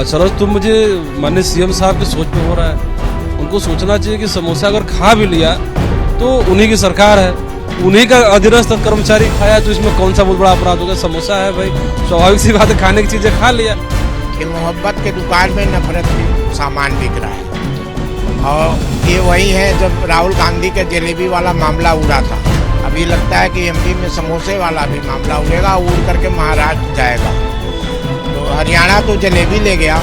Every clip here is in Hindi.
चलो तुम मुझे माननीय सीएम साहब की सोच पे हो रहा है, उनको सोचना चाहिए कि समोसा अगर खा भी लिया तो उन्हीं की सरकार है, उन्हीं का अधीनस्थ कर्मचारी खाया तो इसमें कौन सा बहुत बड़ा अपराध होगा। समोसा है भाई, स्वाभाविक सी बात है, खाने की चीजें खा लिया। कि मोहब्बत के दुकान में नफरत की सामान बिक रहा है और ये वही है जब राहुल गांधी के जलेबी वाला मामला उड़ा था। अभी लगता है कि एमपी में समोसे वाला भी मामला उड़ेगा, उड़ करके महाराष्ट्र जाएगा। तो हरियाणा तो जलेबी ले गया,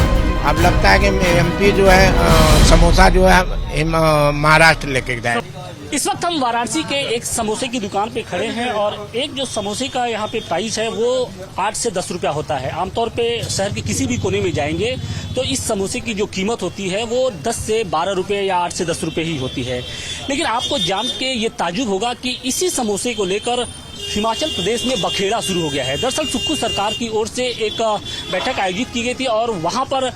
अब लगता है कि एमपी जो है समोसा जो है महाराष्ट्र लेके जाएगा। इस वक्त हम वाराणसी के एक समोसे की दुकान पे खड़े हैं और एक जो समोसे का यहाँ पे प्राइस है वो 8 से 10 रुपया होता है। आमतौर पे शहर के किसी भी कोने में जाएंगे तो इस समोसे की जो कीमत होती है वो 10 से 12 रुपये या 8 से 10 रुपये ही होती है। लेकिन आपको जान के ये ताजुब होगा कि इसी समोसे को लेकर हिमाचल प्रदेश में बखेड़ा शुरू हो गया है। दरअसल सुक्खू सरकार की ओर से एक बैठक आयोजित की गई थी और वहां पर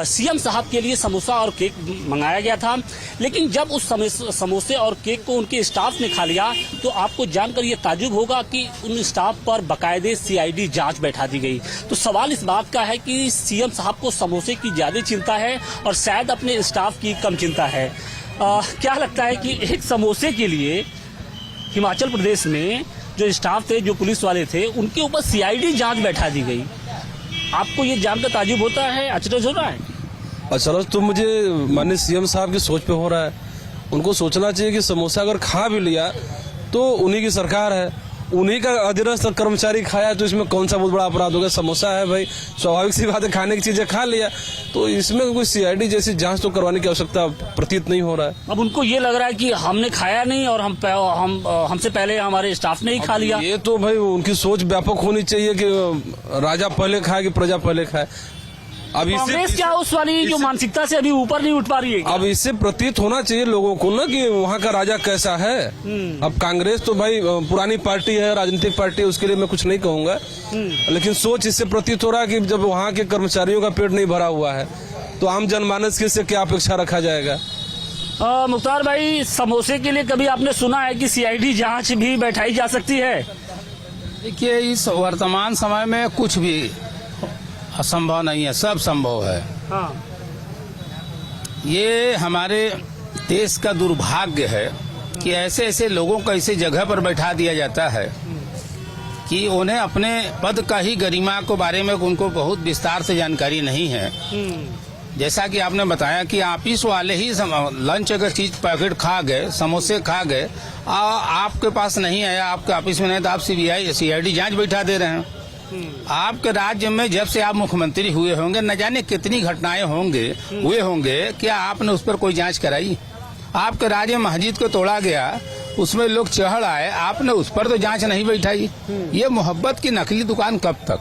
सीएम साहब के लिए समोसा और केक मंगाया गया था। लेकिन जब उस समोसे और केक को उनके स्टाफ ने खा लिया तो आपको जानकर ये ताजुब होगा कि उन स्टाफ पर बाकायदे सीआईडी जांच बैठा दी गई। तो सवाल इस बात का है कि सीएम साहब को समोसे की ज्यादा चिंता है और शायद अपने स्टाफ की कम चिंता है। क्या लगता है कि एक समोसे के लिए हिमाचल प्रदेश में जो स्टाफ थे, जो पुलिस वाले थे, उनके ऊपर सीआईडी जांच बैठा दी गई। आपको ये जानकर ताजुब होता है, अचरज हो रहा है? चलो तुम मुझे माननीय सीएम साहब की सोच पे हो रहा है, उनको सोचना चाहिए कि समोसा अगर खा भी लिया तो उन्हीं की सरकार है, उन्हीं का अधीनस्थ कर्मचारी खाया तो इसमें कौन सा बहुत बड़ा अपराध होगा। समोसा है भाई, स्वाभाविक सी बात है, खाने की चीजें खा लिया तो इसमें कोई सीआईडी जैसी जांच तो करवाने की आवश्यकता प्रतीत नहीं हो रहा है। अब उनको ये लग रहा है कि हमने खाया नहीं और हमसे पहले हमारे स्टाफ ने ही खा लिया। ये तो भाई उनकी सोच व्यापक होनी चाहिए कि राजा पहले खाए कि प्रजा पहले खाए। अब कांग्रेस क्या उस वाली जो मानसिकता से अभी ऊपर नहीं उठ पा रही है? अब इससे प्रतीत होना चाहिए लोगों को ना कि वहाँ का राजा कैसा है। अब कांग्रेस तो भाई पुरानी पार्टी है, राजनीतिक पार्टी है, उसके लिए मैं कुछ नहीं कहूंगा, लेकिन सोच इससे प्रतीत हो रहा है कि जब वहाँ के कर्मचारियों का पेट नहीं भरा हुआ है तो आम जनमानस की से क्या अपेक्षा रखा जाएगा। मुख्तार भाई, समोसे के लिए कभी आपने सुना है कि सीआईडी जांच भी बैठाई जा सकती है? देखिए, इस वर्तमान समय में कुछ भी असंभव नहीं है, सब संभव है। हाँ। ये हमारे देश का दुर्भाग्य है कि ऐसे ऐसे लोगों को ऐसे जगह पर बैठा दिया जाता है कि उन्हें अपने पद का ही गरिमा के बारे में उनको बहुत विस्तार से जानकारी नहीं है। जैसा कि आपने बताया कि ऑफिस वाले ही लंच अगर चीज पैकेट खा गए, समोसे खा गए, आपके पास नहीं आया, आपके ऑफिस में नहीं, तो आप सीआईडी जांच बैठा दे रहे हैं। आपके राज्य में जब से आप मुख्यमंत्री हुए होंगे न जाने कितनी घटनाएं हुए होंगे, क्या आपने उस पर कोई जांच कराई? आपके राज्य में मस्जिद को तोड़ा गया, उसमें लोग चढ़ आए, आपने उस पर तो जांच नहीं बैठाई। ये मोहब्बत की नकली दुकान कब तक?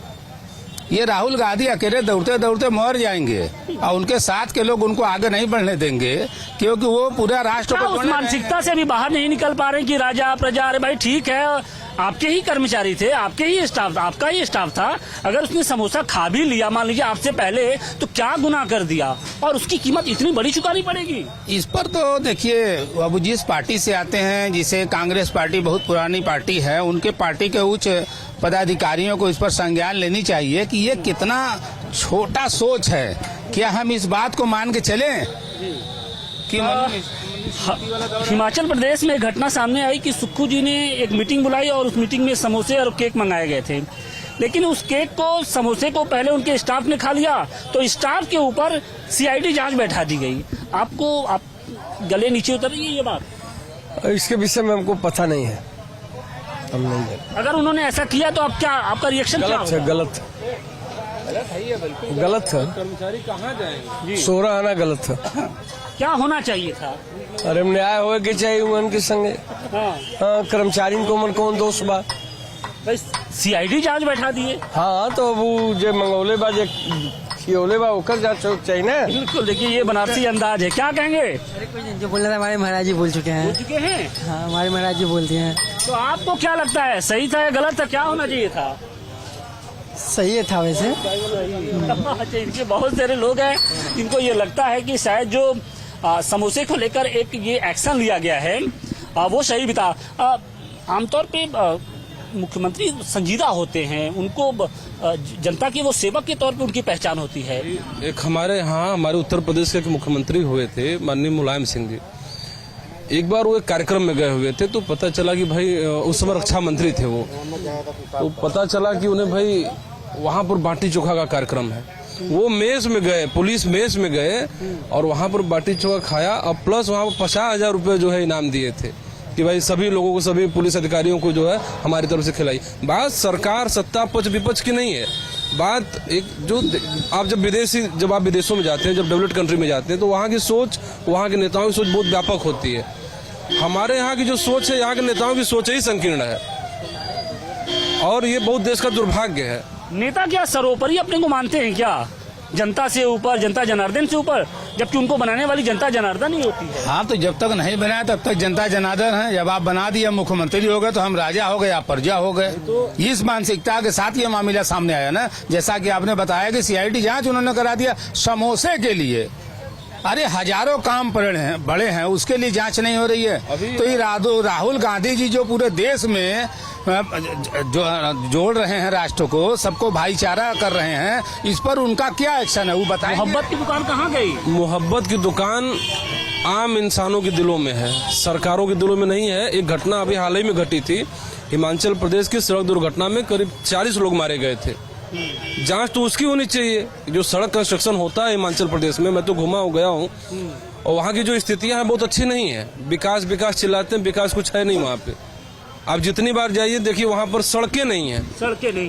ये राहुल गांधी अकेले दौड़ते दौड़ते मर जाएंगे और उनके साथ के लोग उनको आगे नहीं बढ़ने देंगे, क्योंकि वो पूरा राष्ट्र को उस मानसिकता से अभी बाहर नहीं निकल पा रहे कि राजा प्रजा। अरे भाई ठीक है, आपके ही कर्मचारी थे, आपके ही स्टाफ, आपका ही स्टाफ था, अगर उसने समोसा खा भी लिया मान लीजिए आपसे पहले, तो क्या गुनाह कर दिया और उसकी कीमत इतनी बड़ी चुकानी पड़ेगी? इस पर तो देखिए, अब जिस पार्टी से आते हैं, जिसे कांग्रेस पार्टी बहुत पुरानी पार्टी है, उनके पार्टी के उच्च पदाधिकारियों को इस पर संज्ञान लेनी चाहिए कि ये कितना छोटा सोच है। क्या हम इस बात को मान के चलें कि हिमाचल प्रदेश में घटना सामने आई कि सुक्खू जी ने एक मीटिंग बुलाई और उस मीटिंग में समोसे और केक मंगाए गए थे, लेकिन उस केक को, समोसे को पहले उनके स्टाफ ने खा लिया तो स्टाफ के ऊपर सीआईडी जांच बैठा दी गई। आप गले नीचे उतर रही है ये बात? इसके विषय में हमको पता नहीं है, हम नहीं जानते। अगर उन्होंने ऐसा किया तो आप क्या, आपका रिएक्शन क्या होगा? गलत है। कर्मचारी कहाँ जाएंगे? सोरा आना गलत है। क्या होना चाहिए था? अरे न्याय होए के चाहिए उनके संगे। हाँ, कर्मचारी को मन कौन दोष बा? सीआईडी जांच बैठा दिए। हाँ, तो वो जो मंगौले बा, जो खियोले बा, ओकर जांच चाहिए ना। बिल्कुल, देखिए ये बनारसी अंदाज है। क्या कहेंगे? अरे कोई जो बोल रहा था, हमारे महाराज जी बोल चुके हैं। हाँ, हमारे महाराज जी बोलते हैं। तो आपको क्या लगता है, सही था या गलत था? क्या होना चाहिए था? सही था वैसे। इनके बहुत सारे लोग हैं जिनको ये लगता है कि शायद जो समोसे को लेकर एक ये एक्शन लिया गया है वो सही भी था। आमतौर पे मुख्यमंत्री संजीदा होते हैं, उनको जनता के वो सेवक के तौर पे उनकी पहचान होती है। एक हमारे उत्तर प्रदेश के एक मुख्यमंत्री हुए थे माननीय मुलायम सिंह जी। एक बार वो एक कार्यक्रम में गए हुए थे तो पता चला कि भाई उस समय रक्षा मंत्री थे वो, तो पता चला कि उन्हें भाई वहां पर बाटी चोखा का कार्यक्रम है, वो मेस में गए, पुलिस मेस में गए और वहां पर बाटी चोखा खाया और प्लस वहां पर 50,000 रुपए जो है इनाम दिए थे कि भाई सभी लोगों को, सभी पुलिस अधिकारियों को जो है हमारी तरफ से खिलाई। बात सरकार सत्ता पक्ष विपक्ष की नहीं है, बात एक जो आप जब आप विदेशों में जाते हैं, जब डेवलप्ड कंट्री में जाते हैं तो वहाँ की सोच, वहाँ के नेताओं की सोच बहुत व्यापक होती है। हमारे यहाँ की जो सोच है, यहाँ के नेताओं की सोच ही संकीर्ण है और ये बहुत देश का दुर्भाग्य है। नेता क्या सर्वोपरि अपने को मानते हैं क्या, जनता से ऊपर, जनता जनार्दन से ऊपर, जबकि उनको बनाने वाली जनता जनार्दन ही होती है। हाँ, तो जब तक नहीं बनाया तब तक जनता जनार्दन है। जब आप बना दिया, मुख्यमंत्री हो गए तो हम राजा हो गए, आप प्रजा हो गए। तो इस मानसिकता के साथ ये मामला सामने आया ना। जैसा कि आपने बताया कि CID जांच उन्होंने करा दिया समोसे के लिए। अरे हजारों काम बड़े हैं, उसके लिए जांच नहीं हो रही है। तो ये राहुल गांधी जी जो पूरे देश में जोड़ रहे हैं राष्ट्र को, सबको भाईचारा कर रहे हैं, इस पर उनका क्या एक्शन है वो बताइए। मोहब्बत की दुकान कहाँ गई? मोहब्बत की दुकान आम इंसानों के दिलों में है, सरकारों के दिलों में नहीं है। एक घटना अभी हाल ही में घटी थी, हिमाचल प्रदेश की सड़क दुर्घटना में करीब 40 लोग मारे गए थे। जांच तो उसकी होनी चाहिए। जो सड़क कंस्ट्रक्शन होता है हिमाचल प्रदेश में, मैं तो घुमा गया हूँ और वहाँ की जो स्थितियां हैं बहुत अच्छी नहीं है। विकास विकास चिल्लाते हैं, विकास कुछ है नहीं वहाँ पे। आप जितनी बार जाइए देखिए वहाँ पर सड़कें नहीं है,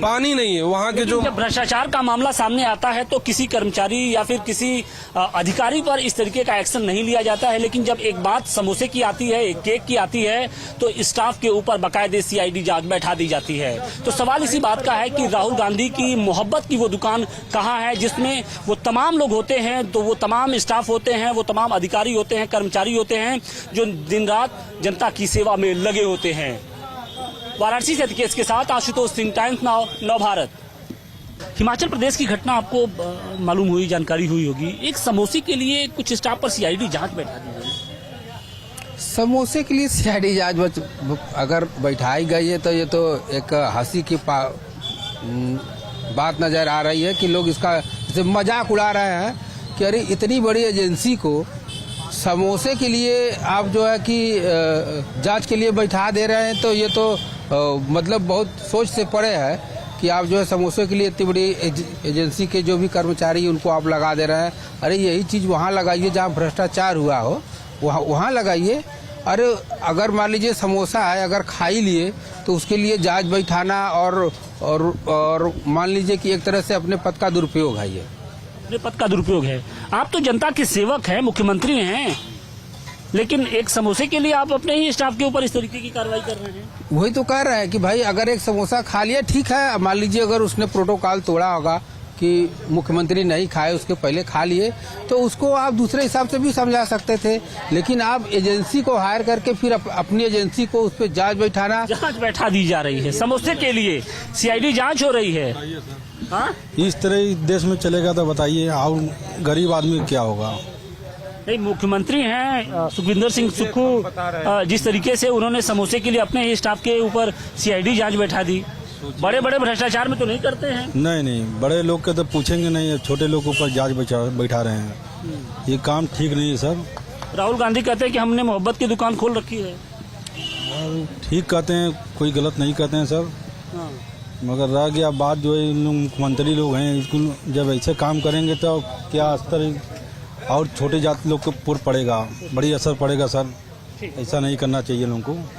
पानी नहीं है। वहाँ के जो जब भ्रष्टाचार का मामला सामने आता है तो किसी कर्मचारी या फिर किसी अधिकारी पर इस तरीके का एक्शन नहीं लिया जाता है, लेकिन जब एक बात समोसे की आती है, एक केक की आती है, तो स्टाफ के ऊपर बाकायदे CID जांच बैठा दी जाती है। तो सवाल इसी बात का है कि राहुल गांधी की मोहब्बत की वो दुकान कहाँ है, जिसमें वो तमाम लोग होते हैं, तो वो तमाम स्टाफ होते हैं, वो तमाम अधिकारी होते हैं, कर्मचारी होते हैं, जो दिन रात जनता की सेवा में लगे होते हैं। वाराणसी से केस के साथ आशुतोष सिंह, टाइम्स नाउ, नव भारत। हिमाचल प्रदेश की घटना आपको मालूम हुई, जानकारी हुई होगी। एक समोसे के लिए कुछ स्टाफ पर CID जांच बैठा दी गई। समोसे के लिए CID जांच अगर बैठाई गई है तो ये तो एक हंसी की बात नजर आ रही है कि लोग इसका मजाक उड़ा रहे हैं कि अरे इतनी बड़ी एजेंसी को समोसे के लिए आप जो है कि जांच के लिए बैठा दे रहे हैं। तो ये तो मतलब बहुत सोच से परे है कि आप जो है समोसे के लिए इतनी बड़ी एजेंसी के जो भी कर्मचारी उनको आप लगा दे रहे हैं। अरे यही चीज़ वहाँ लगाइए जहाँ भ्रष्टाचार हुआ हो, वहाँ लगाइए। अरे अगर मान लीजिए समोसा है, अगर खा ही लिए तो उसके लिए जांच बैठाना और मान लीजिए कि एक तरह से अपने पद का दुरुपयोग है, ये अपने पद का दुरुपयोग है। आप तो जनता के सेवक हैं, मुख्यमंत्री हैं, लेकिन एक समोसे के लिए आप अपने ही स्टाफ के ऊपर इस तरीके की कार्रवाई कर रहे हैं। वही तो कह रहे हैं कि भाई अगर एक समोसा खा लिया ठीक है, मान लीजिए अगर उसने प्रोटोकॉल तोड़ा होगा कि मुख्यमंत्री नहीं खाए, उसके पहले खा लिए, तो उसको आप दूसरे हिसाब से भी समझा सकते थे। लेकिन आप एजेंसी को हायर करके फिर अपनी एजेंसी को उस पर जांच बैठा दी जा रही है। समोसे के लिए CID जांच हो रही है। हाँ? इस तरह देश में चलेगा तो बताइए और गरीब आदमी क्या होगा। नहीं, मुख्यमंत्री हैं सुखविंदर सिंह सुक्खू, जिस तरीके से उन्होंने समोसे के लिए अपने ही स्टाफ के ऊपर CID जांच बैठा दी, बड़े बड़े भ्रष्टाचार में तो नहीं करते हैं। नहीं, बड़े लोग के तो पूछेंगे नहीं, छोटे लोग के ऊपर जांच बैठा रहे हैं। ये काम ठीक नहीं है सर। राहुल गांधी कहते हैं कि हमने मोहब्बत की दुकान खोल रखी है। ठीक कहते हैं, कोई गलत नहीं कहते हैं सर। मगर रह गया बात जो है, इन लोग मुख्यमंत्री लोग हैं, इसको जब ऐसे काम करेंगे तो क्या स्तर और छोटे जाति लोग के ऊपर पड़ेगा, बड़ी असर पड़ेगा सर। ऐसा नहीं करना चाहिए लोगों को।